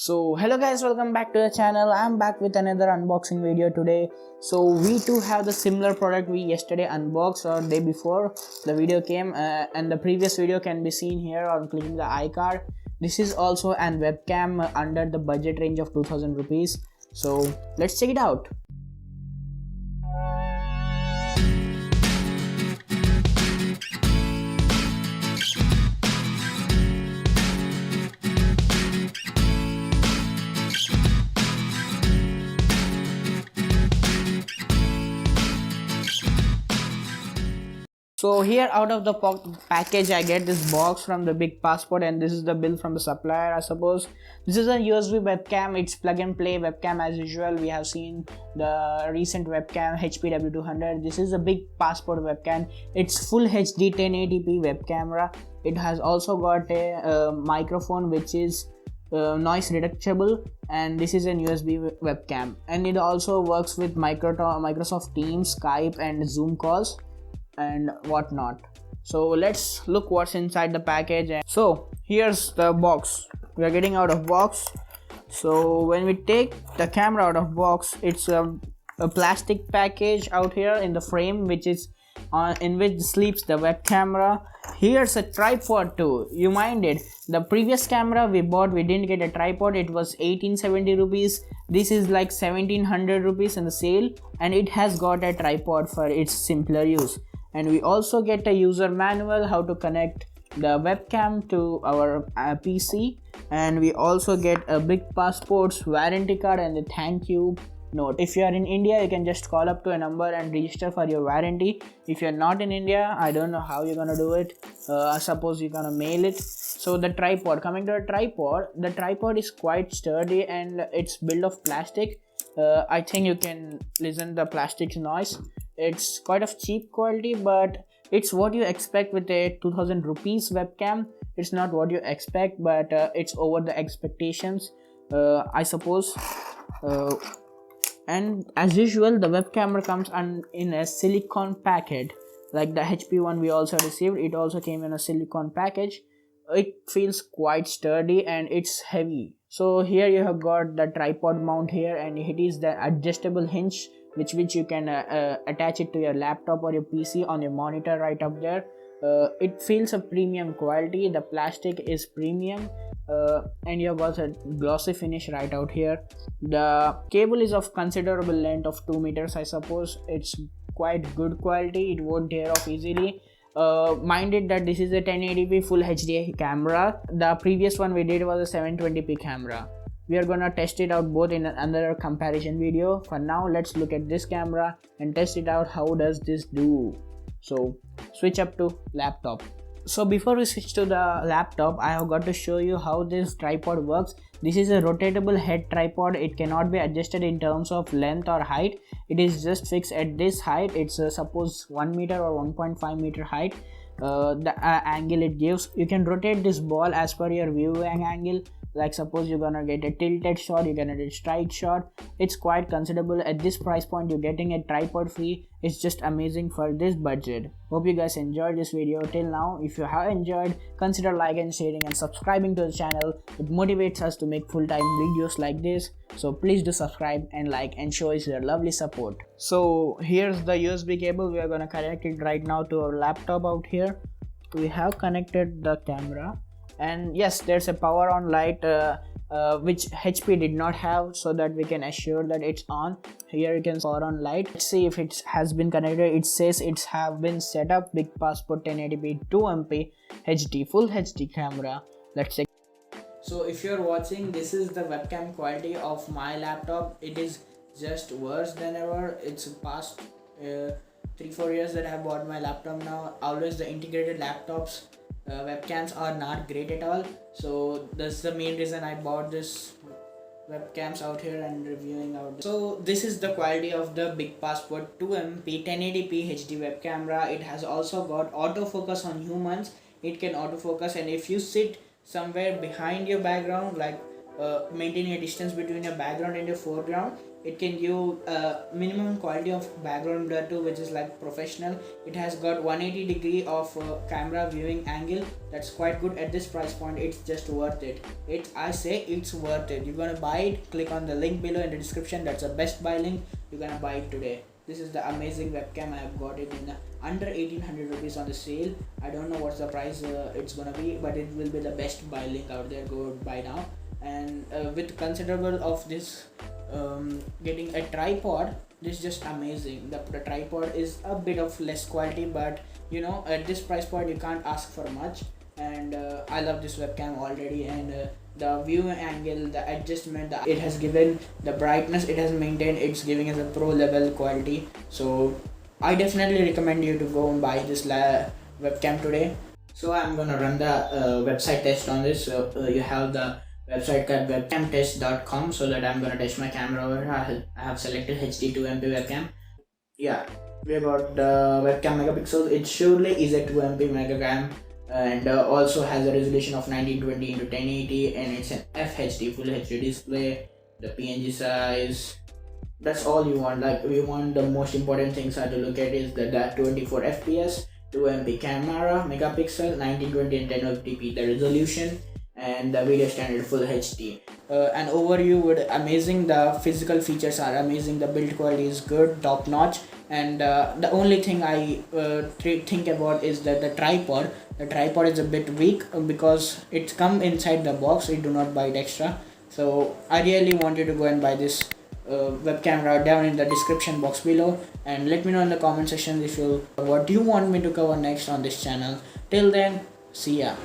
So hello guys, welcome back to the channel. I'm back with another unboxing video today. So we too have the similar product we yesterday unboxed or day before the video came, and the previous video can be seen here on clicking the iCard. This is also an webcam under the budget range of 2000 rupees. So let's check it out. So here out of the package I get this box from the Bigpassport, and this is the bill from the supplier, I suppose. This is a USB webcam. It's plug and play webcam as usual. We have seen the recent webcam HP W200. This is a Bigpassport webcam. It's full HD 1080p web camera. It has also got a microphone which is noise reducible, and this is an USB webcam, and it also works with Microsoft Teams, Skype and Zoom calls and whatnot. So let's look what's inside the package. And so here's the box. We are getting out of box. So when we take the camera out of box, it's a plastic package out here in the frame, which is in which sleeps the web camera. Here's a tripod too. You mind it, the previous camera we bought, we didn't get a tripod. It was 1870 rupees. This is like 1700 rupees in the sale, and it has got a tripod for its simpler use. And we also get a user manual how to connect the webcam to our PC, and we also get a Bigpassport's warranty card and a thank you note. If you are in India, you can just call up to a number and register for your warranty. If you're not in India, I don't know how you're gonna do it. I suppose you're gonna mail it. So the tripod, coming to the tripod is quite sturdy and it's built of plastic. I think you can listen the plastic noise. It's quite of cheap quality, but it's what you expect with a 2000 rupees webcam. It's not what you expect, but it's over the expectations, I suppose. And as usual, the web camera comes in a silicone packet, like the HP one we also received. It also came in a silicone package. It feels quite sturdy and it's heavy. So here you have got the tripod mount here, and it is the adjustable hinge which you can attach it to your laptop or your PC on your monitor right up there. It feels a premium quality. The plastic is premium, and you have got a glossy finish right out here. The cable is of considerable length of 2 meters, I suppose. It's quite good quality. It won't tear off easily. Mind it that this is a 1080p full HD camera. The previous one we did was a 720p camera. We are gonna test it out both in another comparison video. For now, let's look at this camera and test it out. How does this do? So switch up to laptop. So before we switch to the laptop, I have got to show you how this tripod works. This is a rotatable head tripod. It cannot be adjusted in terms of length or height. It is just fixed at this height. It's suppose 1 meter or 1.5 meter height. The angle it gives, you can rotate this ball as per your viewing angle. Like suppose you're gonna get a tilted shot, you're gonna get a straight shot. It's quite considerable. At this price point, you're getting a tripod free. It's just amazing for this budget. Hope you guys enjoyed this video till now. If you have enjoyed, consider liking, sharing and subscribing to the channel. It motivates us to make full-time videos like this. So please do subscribe and like and show us your lovely support. So here's the USB cable. We are gonna connect it right now to our laptop out here. We have connected the camera. And yes, there's a power on light which HP did not have, so that we can assure that it's on. Here you can power on light. Let's see if it has been connected. It says it's have been set up. Bigpassport 1080p 2MP HD full HD camera. Let's check. So if you're watching, this is the webcam quality of my laptop. It is just worse than ever. It's past 3-4 years that I have bought my laptop now. Always the integrated laptops webcams are not great at all. So that's the main reason I bought this webcams out here and reviewing out. So this is the quality of the Bigpassport 2MP 1080p HD web camera. It has also got autofocus on humans. It can autofocus, and if you sit somewhere behind your background, like maintaining a distance between your background and your foreground. It can give minimum quality of background blur too, which is like professional. It has got 180-degree of camera viewing angle. That's quite good. At this price point, it's just worth it. I say it's worth it. You're gonna buy it, click on the link below in the description. That's a best buy link. You're gonna buy it today. This is the amazing webcam. I have got it in under 1800 rupees on the sale. I don't know what's the price it's gonna be, but it will be the best buy link out there. Go buy now. And with considerable of this getting a tripod, this is just amazing. The tripod is a bit of less quality, but you know, at this price point you can't ask for much. And I love this webcam already. And the view angle, the adjustment, it has given the brightness, it has maintained, it's giving us a pro level quality. So I definitely recommend you to go and buy this webcam today. So I'm gonna run the website test on this. So you have the website called webcamtest.com, so that I'm gonna test my camera over here. I have selected HD 2MP webcam. Yeah, we got the webcam megapixels. It surely is a 2MP megacam, and also has a resolution of 1920 into 1080, and it's an FHD full HD display. The PNG size, that's all you want. Like, we want the most important things are to look at is that 24 fps, 2MP camera, megapixel, 1920 and 1080p the resolution, and the video standard full HD. An overview would amazing. The physical features are amazing. The build quality is good, top notch. And the only thing I think about is that the tripod. The tripod is a bit weak because it's come inside the box. You do not buy it extra. So I really want you to go and buy this webcam right down in the description box below, and let me know in the comment section if you what you want me to cover next on this channel. Till then, see ya.